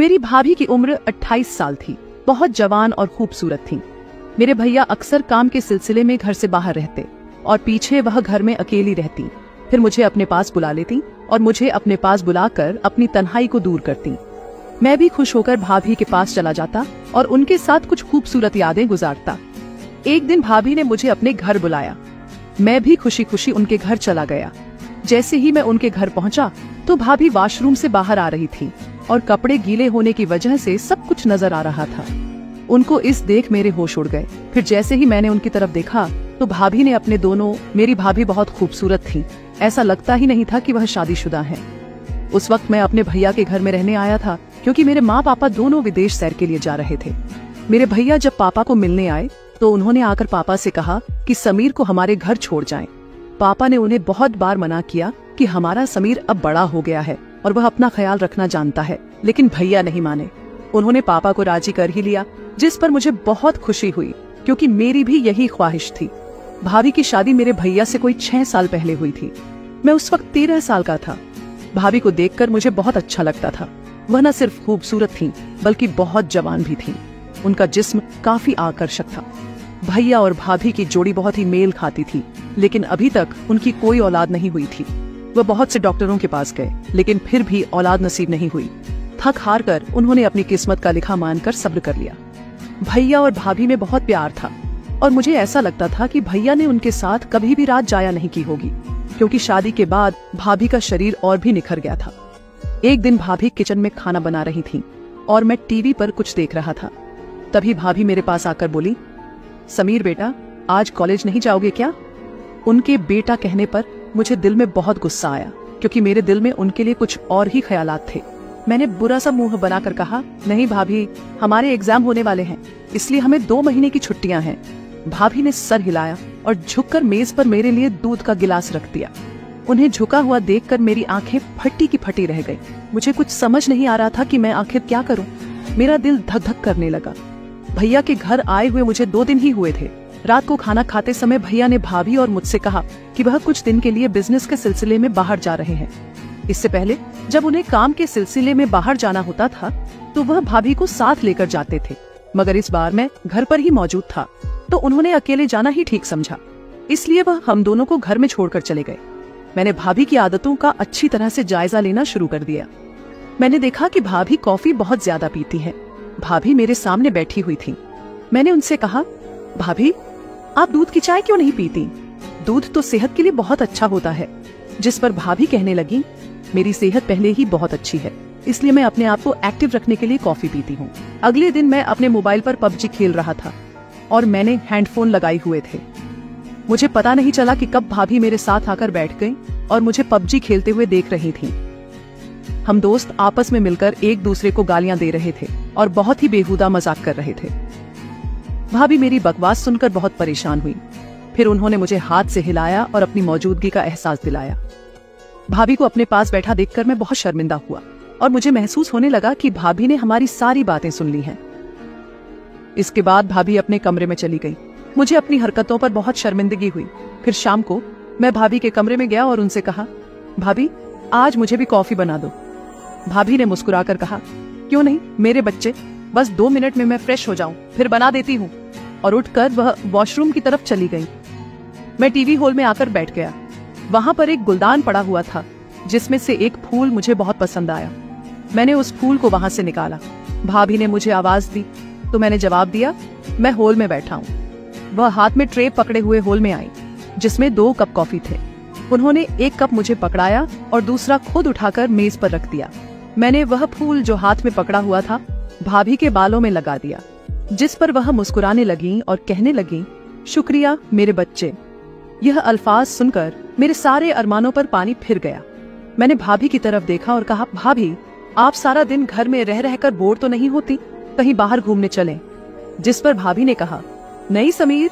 मेरी भाभी की उम्र 28 साल थी, बहुत जवान और खूबसूरत थी। मेरे भैया अक्सर काम के सिलसिले में घर से बाहर रहते और पीछे वह घर में अकेली रहती। फिर मुझे अपने पास बुला लेती और मुझे अपने पास बुलाकर अपनी तन्हाई को दूर करती। मैं भी खुश होकर भाभी के पास चला जाता और उनके साथ कुछ खूबसूरत यादें गुजारता। एक दिन भाभी ने मुझे अपने घर बुलाया। मैं भी खुशी खुशी उनके घर चला गया। जैसे ही मैं उनके घर पहुंचा तो भाभी वॉशरूम से बाहर आ रही थी और कपड़े गीले होने की वजह से सब कुछ नजर आ रहा था। उनको इस देख मेरे होश उड़ गए। फिर जैसे ही मैंने उनकी तरफ देखा तो भाभी ने अपने दोनों, मेरी भाभी बहुत खूबसूरत थी, ऐसा लगता ही नहीं था कि वह शादीशुदा है। उस वक्त मैं अपने भैया के घर में रहने आया था क्योंकि मेरे माँ पापा दोनों विदेश सैर के लिए जा रहे थे। मेरे भैया जब पापा को मिलने आए तो उन्होंने आकर पापा से कहा कि समीर को हमारे घर छोड़ जाएं। पापा ने उन्हें बहुत बार मना किया कि हमारा समीर अब बड़ा हो गया है और वह अपना ख्याल रखना जानता है, लेकिन भैया नहीं माने। उन्होंने पापा को राजी कर ही लिया, जिस पर मुझे बहुत खुशी हुई क्योंकि मेरी भी यही ख्वाहिश थी। भाभी की शादी मेरे भैया से कोई 6 साल पहले हुई थी। मैं उस वक्त 13 साल का था। भाभी को देखकर मुझे बहुत अच्छा लगता था। वह न सिर्फ खूबसूरत थी बल्कि बहुत जवान भी थी। उनका जिस्म काफी आकर्षक था। भैया और भाभी की जोड़ी बहुत ही मेल खाती थी, लेकिन अभी तक उनकी कोई औलाद नहीं हुई थी। वह बहुत से डॉक्टरों के पास गए, लेकिन फिर भी औलाद नसीब नहीं हुई। थक हार कर उन्होंने अपनी किस्मत का लिखा मानकर सब्र कर लिया। भैया और भाभी में बहुत प्यार था और मुझे ऐसा लगता था कि भैया ने उनके साथ कभी भी रात जाया नहीं की होगी, क्योंकि शादी के बाद भाभी का शरीर और भी निखर गया था। एक दिन भाभी किचन में खाना बना रही थी और मैं टीवी पर कुछ देख रहा था। तभी भाभी मेरे पास आकर बोली, समीर बेटा, आज कॉलेज नहीं जाओगे क्या? उनके बेटा कहने पर मुझे दिल में बहुत गुस्सा आया, क्योंकि मेरे दिल में उनके लिए कुछ और ही ख्यालात थे। मैंने बुरा सा मुंह बनाकर कहा, नहीं भाभी, हमारे एग्जाम होने वाले हैं, इसलिए हमें 2 महीने की छुट्टियां हैं। भाभी ने सर हिलाया और झुककर मेज पर मेरे लिए दूध का गिलास रख दिया। उन्हें झुका हुआ देखकर मेरी आंखें फटी की फटी रह गई। मुझे कुछ समझ नहीं आ रहा था कि मैं आखिर क्या करूं। मेरा दिल धक धक करने लगा। भैया के घर आए हुए मुझे 2 दिन ही हुए थे। रात को खाना खाते समय भैया ने भाभी और मुझसे कहा कि वह कुछ दिन के लिए बिजनेस के सिलसिले में बाहर जा रहे हैं। इससे पहले जब उन्हें काम के सिलसिले में बाहर जाना होता था तो वह भाभी को साथ लेकर जाते थे, मगर इस बार मैं घर पर ही मौजूद था तो उन्होंने अकेले जाना ही ठीक समझा, इसलिए वह हम दोनों को घर में छोड़कर चले गए। मैंने भाभी की आदतों का अच्छी तरह से जायजा लेना शुरू कर दिया। मैंने देखा कि भाभी कॉफी बहुत ज्यादा पीती है। भाभी मेरे सामने बैठी हुई थी। मैंने उनसे कहा, भाभी, आप दूध की चाय क्यों नहीं पीती? दूध तो सेहत के लिए बहुत अच्छा होता है। जिस पर भाभी कहने लगी, मेरी सेहत पहले ही बहुत अच्छी है, इसलिए मैं अपने आप को एक्टिव रखने के लिए कॉफी पीती हूँ। अगले दिन मैं अपने मोबाइल पर पबजी खेल रहा था और मैंने हैंडफोन लगाए हुए थे। मुझे पता नहीं चला कि कब भाभी मेरे साथ आकर बैठ गई और मुझे पबजी खेलते हुए देख रही थी। हम दोस्त आपस में मिलकर एक दूसरे को गालियां दे रहे थे और बहुत ही बेहुदा मजाक कर रहे थे। भाभी मेरी बकवास सुनकर बहुत परेशान हुई। फिर उन्होंने मुझे हाथ से हिलाया और अपनी मौजूदगी का एहसास दिलाया। भाभी को अपने पास बैठा देखकर मैं बहुत शर्मिंदा हुआ और मुझे महसूस होने लगा कि भाभी ने हमारी सारी बातें सुन ली हैं। इसके बाद भाभी अपने कमरे में चली गई। मुझे अपनी हरकतों पर बहुत शर्मिंदगी हुई। फिर शाम को मैं भाभी के कमरे में गया और उनसे कहा, भाभी, आज मुझे भी कॉफी बना दो। भाभी ने मुस्कुराकर कहा, क्यों नहीं मेरे बच्चे, बस 2 मिनट में मैं फ्रेश हो जाऊं, फिर बना देती हूँ। और उठकर वह वॉशरूम की तरफ चली गई। मैं टीवी हॉल में आकर बैठ गया। वहां पर एक गुलदान पड़ा हुआ था जिसमें से एक फूल मुझे बहुत पसंद आया। मैंने उस फूल को वहां से निकाला। भाभी ने मुझे आवाज दी तो मैंने जवाब दिया, मैं हॉल में बैठा हूँ। वह हाथ में ट्रे पकड़े हुए हॉल में आई जिसमें 2 कप कॉफी थे। उन्होंने एक कप मुझे पकड़ाया और दूसरा खुद उठाकर मेज पर रख दिया। मैंने वह फूल जो हाथ में पकड़ा हुआ था भाभी के बालों में लगा दिया, जिस पर वह मुस्कुराने लगी और कहने लगी, शुक्रिया मेरे बच्चे। यह अल्फाज सुनकर मेरे सारे अरमानों पर पानी फिर गया। मैंने भाभी की तरफ देखा और कहा, भाभी, आप सारा दिन घर में रह रहकर बोर तो नहीं होती? कहीं बाहर घूमने चलें। जिस पर भाभी ने कहा, नहीं समीर,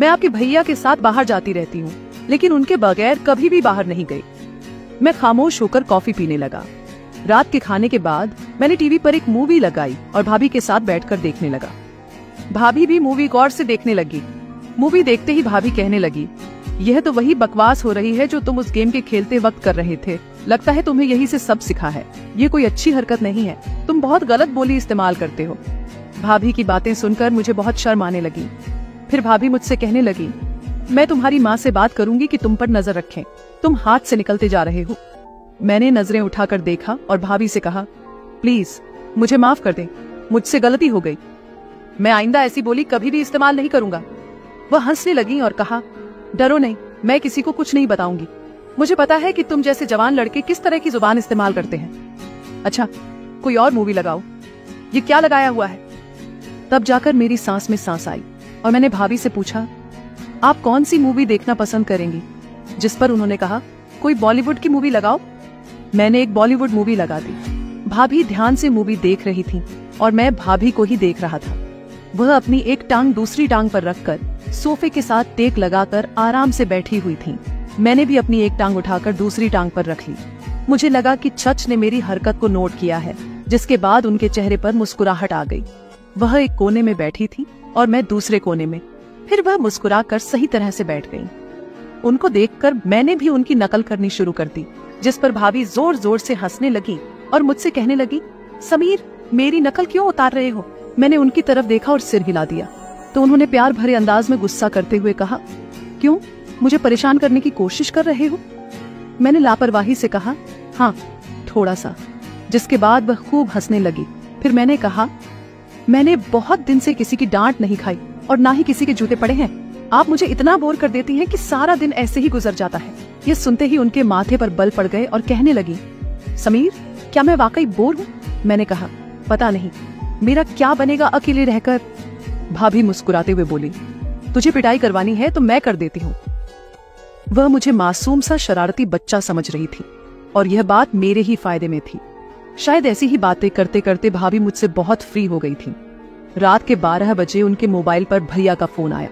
मैं आपके भैया के साथ बाहर जाती रहती हूँ, लेकिन उनके बगैर कभी भी बाहर नहीं गई। मैं खामोश होकर कॉफी पीने लगा। रात के खाने के बाद मैंने टीवी पर एक मूवी लगाई और भाभी के साथ बैठकर देखने लगा। भाभी भी मूवी गौर से देखने लगी। मूवी देखते ही भाभी कहने लगी, यह तो वही बकवास हो रही है जो तुम उस गेम के खेलते वक्त कर रहे थे, लगता है तुम्हें यही से सब सिखा है। ये कोई अच्छी हरकत नहीं है, तुम बहुत गलत बोली इस्तेमाल करते हो। भाभी की बातें सुनकर मुझे बहुत शर्म आने लगी। फिर भाभी मुझसे कहने लगी, मैं तुम्हारी माँ से बात करूंगी कि तुम पर नजर रखें, तुम हाथ से निकलते जा रहे हो। मैंने नजरें उठाकर देखा और भाभी से कहा, प्लीज मुझे माफ कर दे, मुझसे गलती हो गई, मैं आइंदा ऐसी बोली कभी भी इस्तेमाल नहीं करूंगा। वह हंसने लगी और कहा, डरो नहीं, मैं किसी को कुछ नहीं बताऊंगी। मुझे पता है कि तुम जैसे जवान लड़के किस तरह की जुबान इस्तेमाल करते हैं। अच्छा, कोई और मूवी लगाओ, ये क्या लगाया हुआ है? तब जाकर मेरी सांस में सांस आई और मैंने भाभी से पूछा, आप कौन सी मूवी देखना पसंद करेंगी? जिस पर उन्होंने कहा, कोई बॉलीवुड की मूवी लगाओ। मैंने एक बॉलीवुड मूवी लगा दी। भाभी ध्यान से मूवी देख रही थी और मैं भाभी को ही देख रहा था। वह अपनी एक टांग दूसरी टांग पर रखकर सोफे के साथ टेक लगाकर आराम से बैठी हुई थी। मैंने भी अपनी एक टांग उठाकर दूसरी टांग पर रख ली। मुझे लगा कि चच ने मेरी हरकत को नोट किया है, जिसके बाद उनके चेहरे पर मुस्कुराहट आ गई। वह एक कोने में बैठी थी और मैं दूसरे कोने में। फिर वह मुस्कुराकर सही तरह से बैठ गई। उनको देखकर मैंने भी उनकी नकल करनी शुरू कर दी, जिस पर भाभी जोर जोर से हंसने लगी और मुझसे कहने लगी, समीर मेरी नकल क्यों उतार रहे हो? मैंने उनकी तरफ देखा और सिर हिला दिया तो उन्होंने प्यार भरे अंदाज में गुस्सा करते हुए कहा, क्यों, मुझे परेशान करने की कोशिश कर रहे हो? मैंने लापरवाही से कहा, हाँ थोड़ा सा, जिसके बाद वह खूब हंसने लगी। फिर मैंने कहा, मैंने बहुत दिन से किसी की डांट नहीं खाई और ना ही किसी के जूते पड़े हैं। आप मुझे इतना बोर कर देती हैं कि सारा दिन ऐसे ही गुजर जाता है। ये सुनते ही उनके माथे पर बल पड़ गए और कहने लगी, समीर क्या मैं वाकई बोर हूँ? मैंने कहा, पता नहीं, मेरा क्या बनेगा अकेले रहकर। भाभी मुस्कुराते हुए बोली, तुझे पिटाई करवानी है तो मैं कर देती हूँ। वह मुझे मासूम सा शरारती बच्चा समझ रही थी और यह बात मेरे ही फायदे में थी। शायद ऐसी ही बातें करते करते भाभी मुझसे बहुत फ्री हो गई थी। रात के 12 बजे उनके मोबाइल पर भैया का फोन आया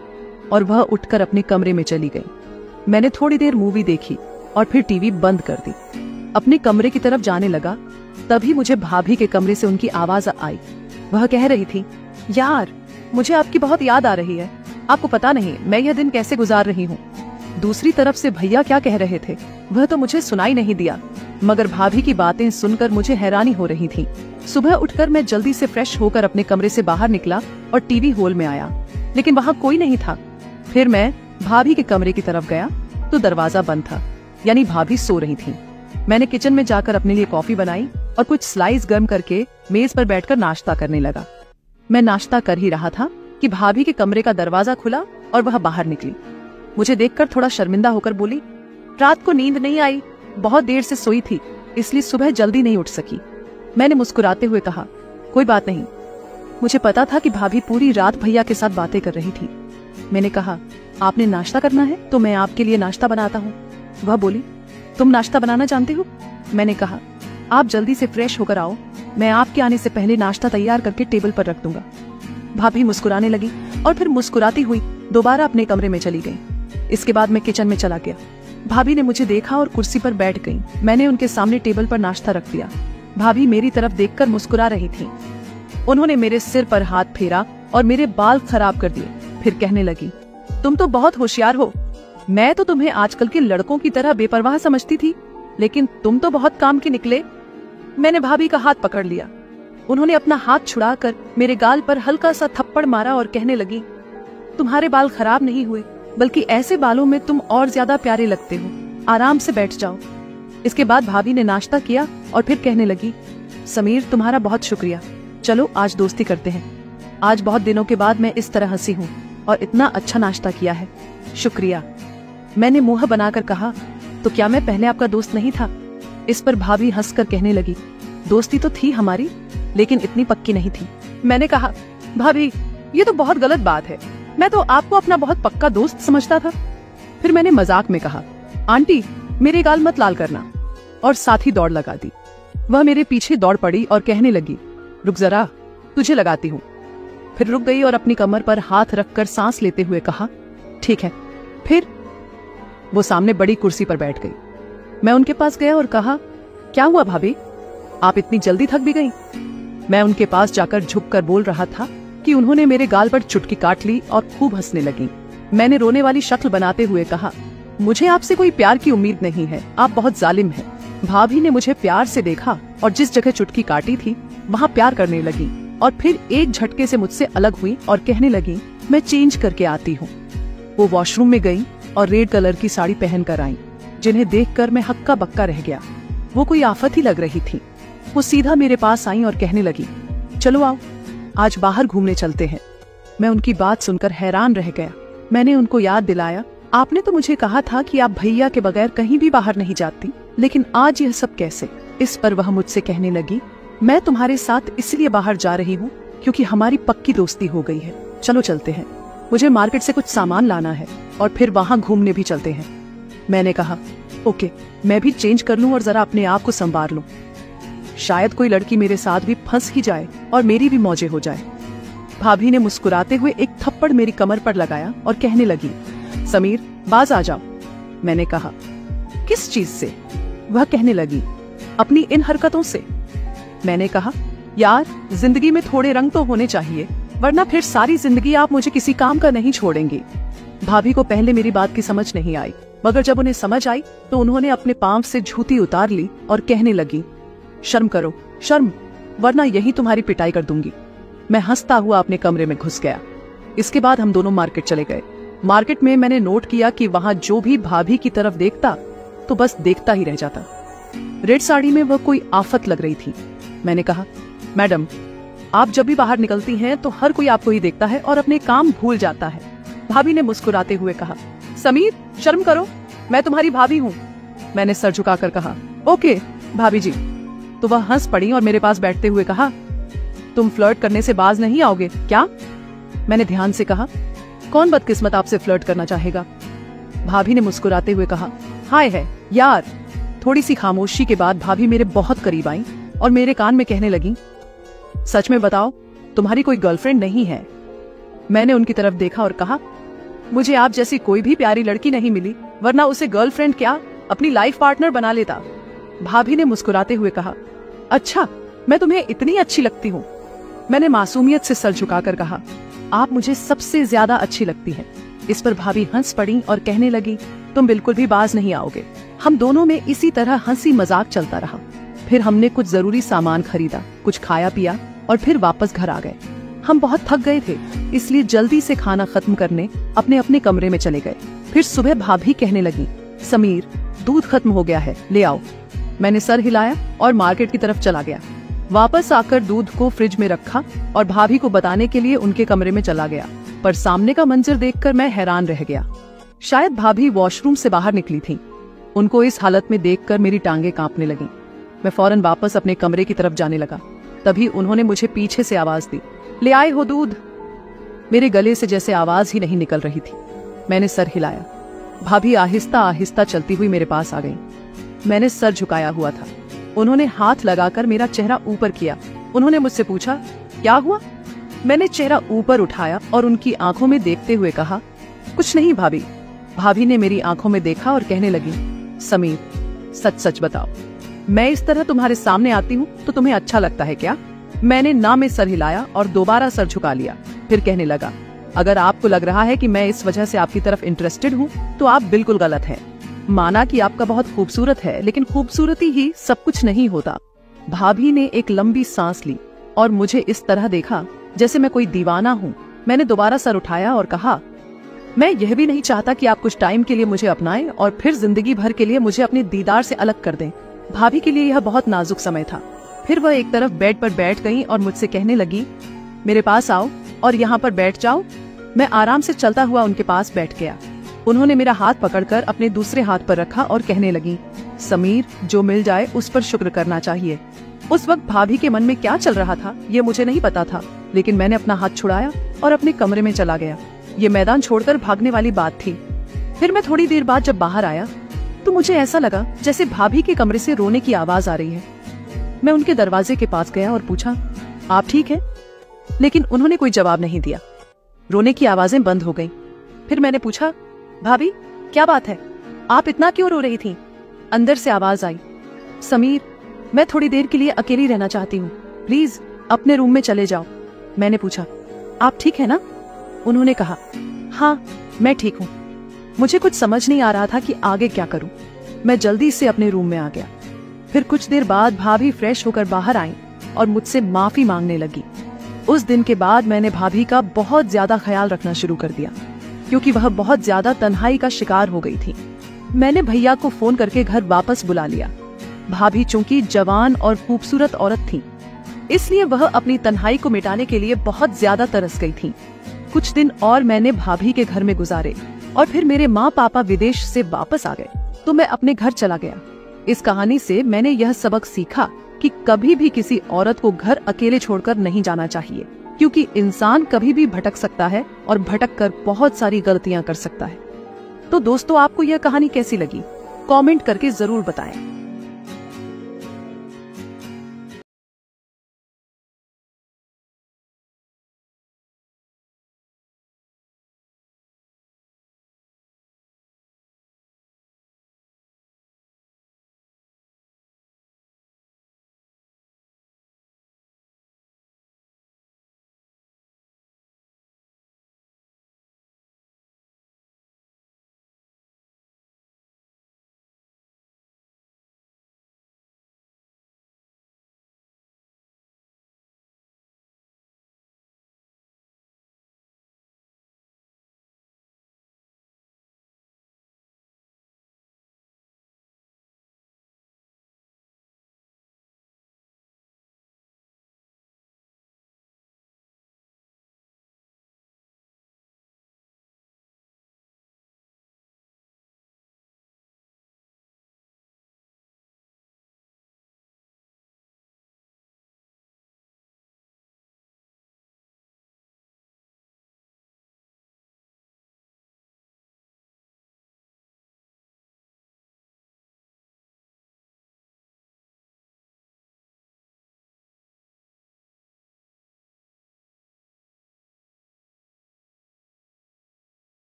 और वह उठकर अपने कमरे में चली गई। मैंने थोड़ी देर मूवी देखी और फिर टीवी बंद कर दी। अपने कमरे की तरफ जाने लगा, तभी मुझे भाभी के कमरे से उनकी आवाज आई। वह कह रही थी, यार मुझे आपकी बहुत याद आ रही है। आपको पता नहीं मैं यह दिन कैसे गुजार रही हूँ। दूसरी तरफ से भैया क्या कह रहे थे वह तो मुझे सुनाई नहीं दिया, मगर भाभी की बातें सुनकर मुझे हैरानी हो रही थी। सुबह उठकर मैं जल्दी से फ्रेश होकर अपने कमरे से बाहर निकला और टीवी हॉल में आया, लेकिन वहाँ कोई नहीं था। फिर मैं भाभी के कमरे की तरफ गया तो दरवाजा बंद था, यानी भाभी सो रही थी। मैंने किचन में जाकर अपने लिए कॉफी बनाई और कुछ स्लाइस गर्म करके मेज पर बैठकर नाश्ता करने लगा। मैं नाश्ता कर ही रहा था कि भाभी के कमरे का दरवाजा खुला और वह बाहर निकली। मुझे देखकर थोड़ा शर्मिंदा होकर बोली, रात को नींद नहीं आई, बहुत देर से सोई थी इसलिए सुबह जल्दी नहीं उठ सकी। मैंने मुस्कुराते हुए कहा, कोई बात नहीं। मुझे पता था कि भाभी पूरी रात भैया के साथ बातें कर रही थी। मैंने कहा, आपने नाश्ता करना है तो मैं आपके लिए नाश्ता बनाता हूँ। वह बोली, तुम नाश्ता बनाना जानते हो? मैंने कहा, आप जल्दी से फ्रेश होकर आओ, मैं आपके आने से पहले नाश्ता तैयार करके टेबल पर रख दूंगा। भाभी मुस्कुराने लगी और फिर मुस्कुराती हुई दोबारा अपने कमरे में चली गई। इसके बाद मैं किचन में चला गया। भाभी ने मुझे देखा और कुर्सी पर बैठ गई। मैंने उनके सामने टेबल पर नाश्ता रख दिया। भाभी मेरी तरफ देखकर मुस्कुरा रही थी। उन्होंने मेरे सिर पर हाथ फेरा और मेरे बाल खराब कर दिए। फिर कहने लगी, तुम तो बहुत होशियार हो। मैं तो तुम्हें आजकल के लड़कों की तरह बेपरवाह समझती थी, लेकिन तुम तो बहुत काम के निकले। मैंने भाभी का हाथ पकड़ लिया। उन्होंने अपना हाथ छुड़ाकर मेरे गाल पर हल्का सा थप्पड़ मारा और कहने लगी, तुम्हारे बाल खराब नहीं हुए, बल्कि ऐसे बालों में तुम और ज्यादा प्यारे लगते हो। आराम से बैठ जाओ। इसके बाद भाभी ने नाश्ता किया और फिर कहने लगी, समीर तुम्हारा बहुत शुक्रिया। चलो आज दोस्ती करते हैं। आज बहुत दिनों के बाद मैं इस तरह हंसी हूँ और इतना अच्छा नाश्ता किया है। शुक्रिया। मैंने मुंह बनाकर कहा, तो क्या मैं पहले आपका दोस्त नहीं था? इस पर भाभी हंसकर कहने लगी, दोस्ती तो थी हमारी, लेकिन इतनी पक्की नहीं थी। मैंने कहा, भाभी ये तो बहुत गलत बात है, मैं तो आपको अपना बहुत पक्का दोस्त समझता था। फिर मैंने मजाक में कहा, आंटी मेरे गाल मत लाल करना, और साथ ही दौड़ लगा दी। वह मेरे पीछे दौड़ पड़ी और कहने लगी, रुक जरा तुझे लगाती हूँ। फिर रुक गई और अपनी कमर पर हाथ रखकर सांस लेते हुए कहा, ठीक है। फिर वो सामने बड़ी कुर्सी पर बैठ गई। मैं उनके पास गया और कहा, क्या हुआ भाभी, आप इतनी जल्दी थक भी गई? मैं उनके पास जाकर झुककर बोल रहा था कि उन्होंने मेरे गाल पर चुटकी काट ली और खूब हंसने लगी। मैंने रोने वाली शक्ल बनाते हुए कहा, मुझे आपसे कोई प्यार की उम्मीद नहीं है, आप बहुत जालिम हैं। भाभी ने मुझे प्यार से देखा और जिस जगह चुटकी काटी थी वहाँ प्यार करने लगी और फिर एक झटके से मुझसे अलग हुई और कहने लगी, मैं चेंज करके आती हूँ। वो वॉशरूम में गई और रेड कलर की साड़ी पहन कर आई, जिन्हें देखकर मैं हक्का बक्का रह गया। वो कोई आफत ही लग रही थी। वो सीधा मेरे पास आई और कहने लगी, चलो आओ, आज बाहर घूमने चलते हैं। मैं उनकी बात सुनकर हैरान रह गया। मैंने उनको याद दिलाया, आपने तो मुझे कहा था कि आप भैया के बगैर कहीं भी बाहर नहीं जाती, लेकिन आज यह सब कैसे? इस पर वह मुझसे कहने लगी, मैं तुम्हारे साथ इसलिए बाहर जा रही हूँ क्योंकि हमारी पक्की दोस्ती हो गई है। चलो चलते हैं, मुझे मार्केट से कुछ सामान लाना है और फिर वहाँ घूमने भी चलते हैं। मैंने कहा, ओके, मैं भी चेंज कर लूँ और जरा अपने आप को संभाल लूँ। शायद कोई लड़की मेरे साथ भी फंस ही जाए और मेरी भी मौजें हो जाए। भाभी ने मुस्कुराते हुए एक थप्पड़ मेरी कमर पर लगाया और कहने लगी, समीर, बाज आ जाओ। मैंने कहा, किस चीज से? वह कहने लगी, अपनी इन हरकतों से। मैंने कहा, यार, जिंदगी में थोड़े रंग तो होने चाहिए, वरना फिर सारी जिंदगी आप मुझे किसी काम का नहीं छोड़ेंगी। भाभी को पहले मेरी बात की समझ नहीं आई, मगर जब उन्हें समझ आई तो उन्होंने अपने पांव से जूती उतार ली और कहने लगी, शर्म करो, शर्म, वरना यही तुम्हारी पिटाई कर दूंगी। मैं हंसता हुआ अपने कमरे में घुस गया। इसके बाद हम दोनों मार्केट चले गए। मार्केट में मैंने नोट किया कि वहाँ जो भी भाभी की तरफ देखता तो बस देखता ही रह जाता। रेड साड़ी में वह कोई आफत लग रही थी। मैंने कहा, मैडम, आप जब भी बाहर निकलती हैं तो हर कोई आपको ही देखता है और अपने काम भूल जाता है। भाभी ने मुस्कुराते हुए कहा, समीर, शर्म करो, मैं तुम्हारी भाभी हूँ। मैंने सर झुकाकर कहा, ओके भाभी जी। तो वह हंस पड़ी और मेरे पास बैठते हुए कहा, तुम फ्लर्ट करने से बाज नहीं आओगे क्या? मैंने ध्यान से कहा, कौन बदकिस्मत आपसे फ्लर्ट करना चाहेगा? भाभी ने मुस्कुराते हुए कहा, हाय है यार। थोड़ी सी खामोशी के बाद भाभी मेरे बहुत करीब आई और मेरे कान में कहने लगी, सच में बताओ, तुम्हारी कोई गर्लफ्रेंड नहीं है? मैंने उनकी तरफ देखा और कहा, मुझे आप जैसी कोई भी प्यारी लड़की नहीं मिली, वरना उसे गर्लफ्रेंड क्या, अपनी लाइफ पार्टनर बना लेता। भाभी ने मुस्कुराते हुए कहा, अच्छा, मैं तुम्हें इतनी अच्छी लगती हूँ? मैंने मासूमियत से सर झुकाकर कहा, आप मुझे सबसे ज्यादा अच्छी लगती हैं। इस पर भाभी हंस पड़ी और कहने लगी, तुम बिल्कुल भी बाज नहीं आओगे। हम दोनों में इसी तरह हंसी मजाक चलता रहा। फिर हमने कुछ जरूरी सामान खरीदा, कुछ खाया पिया और फिर वापस घर आ गए। हम बहुत थक गए थे, इसलिए जल्दी से खाना खत्म करने अपने अपने कमरे में चले गए। फिर सुबह भाभी कहने लगी, समीर, दूध खत्म हो गया है, ले आओ। मैंने सर हिलाया और मार्केट की तरफ चला गया। वापस आकर दूध को फ्रिज में रखा और भाभी को बताने के लिए उनके कमरे में चला गया, पर सामने का मंजर देखकर मैं हैरान रह गया। शायद भाभी वॉशरूम से बाहर निकली थीं। उनको इस हालत में देखकर मेरी टांगें कांपने लगीं। मैं फौरन वापस अपने कमरे की तरफ जाने लगा। तभी उन्होंने मुझे पीछे से आवाज दी, ले आए हो दूध? मेरे गले से जैसे आवाज ही नहीं निकल रही थी। मैंने सर हिलाया। भाभी आहिस्ता आहिस्ता चलती हुई मेरे पास आ गई। मैंने सर झुकाया हुआ था। उन्होंने हाथ लगाकर मेरा चेहरा ऊपर किया। उन्होंने मुझसे पूछा, क्या हुआ? मैंने चेहरा ऊपर उठाया और उनकी आंखों में देखते हुए कहा, कुछ नहीं भाभी। भाभी ने मेरी आंखों में देखा और कहने लगी, समीर, सच सच बताओ, मैं इस तरह तुम्हारे सामने आती हूँ तो तुम्हें अच्छा लगता है क्या? मैंने ना में सर हिलाया और दोबारा सर झुका लिया। फिर कहने लगा, अगर आपको लग रहा है कि मैं इस वजह से आपकी तरफ इंटरेस्टेड हूँ तो आप बिल्कुल गलत हैं। माना कि आपका बहुत खूबसूरत है, लेकिन खूबसूरती ही सब कुछ नहीं होता। भाभी ने एक लंबी सांस ली और मुझे इस तरह देखा जैसे मैं कोई दीवाना हूँ। मैंने दोबारा सर उठाया और कहा, मैं यह भी नहीं चाहता कि आप कुछ टाइम के लिए मुझे अपनाएं और फिर जिंदगी भर के लिए मुझे अपने दीदार से अलग कर दें। भाभी के लिए यह बहुत नाजुक समय था। फिर वह एक तरफ बेड पर बैठ गई और मुझसे कहने लगी, मेरे पास आओ और यहाँ पर बैठ जाओ। मैं आराम से चलता हुआ उनके पास बैठ गया। उन्होंने मेरा हाथ पकड़कर अपने दूसरे हाथ पर रखा और कहने लगी, समीर, जो मिल जाए उस पर शुक्र करना चाहिए। उस वक्त भाभी के मन में क्या चल रहा था ये मुझे नहीं पता था, लेकिन मैंने अपना हाथ छुड़ाया और अपने कमरे में चला गया। ये मैदान छोड़कर भागने वाली बात थी। फिर मैं थोड़ी देर बाद जब बाहर आया तो मुझे ऐसा लगा जैसे भाभी के कमरे से रोने की आवाज आ रही है। मैं उनके दरवाजे के पास गया और पूछा, आप ठीक हैं? लेकिन उन्होंने कोई जवाब नहीं दिया। रोने की आवाजें बंद हो गईं। फिर मैंने पूछा, भाभी, क्या बात है? आप इतना क्यों रो रही थीं? अंदर से आवाज आई, समीर, मैं थोड़ी देर के लिए अकेली रहना चाहती हूँ, प्लीज अपने रूम में चले जाओ। मैंने पूछा, आप ठीक है ना? उन्होंने कहा, हाँ, मैं ठीक हूँ। मुझे कुछ समझ नहीं आ रहा था कि आगे क्या करूँ। मैं जल्दी से अपने रूम में आ गया। फिर कुछ देर बाद भाभी फ्रेश होकर बाहर आई और मुझसे माफी मांगने लगी। उस दिन के बाद मैंने भाभी का बहुत ज्यादा ख्याल रखना शुरू कर दिया, क्योंकि वह बहुत ज्यादा तन्हाई का शिकार हो गई थी। मैंने भैया को फोन करके घर वापस बुला लिया। भाभी चूंकि जवान और खूबसूरत औरत थी, इसलिए वह अपनी तन्हाई को मिटाने के लिए बहुत ज्यादा तरस गई थी। कुछ दिन और मैंने भाभी के घर में गुजारे और फिर मेरे माँ पापा विदेश से वापस आ गए तो मैं अपने घर चला गया। इस कहानी से मैंने यह सबक सीखा कि कभी भी किसी औरत को घर अकेले छोड़कर नहीं जाना चाहिए, क्योंकि इंसान कभी भी भटक सकता है और भटक कर बहुत सारी गलतियां कर सकता है। तो दोस्तों, आपको यह कहानी कैसी लगी? कमेंट करके जरूर बताएं।